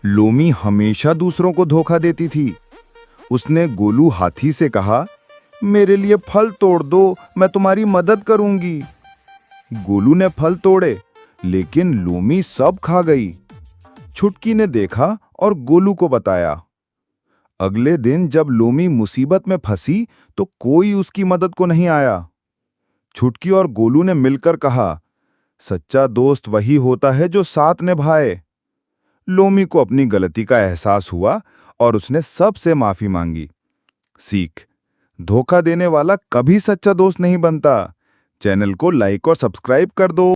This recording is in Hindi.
लोमी हमेशा दूसरों को धोखा देती थी। उसने गोलू हाथी से कहा, मेरे लिए फल तोड़ दो, मैं तुम्हारी मदद करूंगी। गोलू ने फल तोड़े, लेकिन लोमी सब खा गई। छुटकी ने देखा और गोलू को बताया। अगले दिन जब लोमी मुसीबत में फंसी तो कोई उसकी मदद को नहीं आया। छुटकी और गोलू ने मिलकर कहा, सच्चा दोस्त वही होता है जो साथ निभाए। लोमी को अपनी गलती का एहसास हुआ और उसने सबसे माफी मांगी। सीख: धोखा देने वाला कभी सच्चा दोस्त नहीं बनता। चैनल को लाइक और सब्सक्राइब कर दो।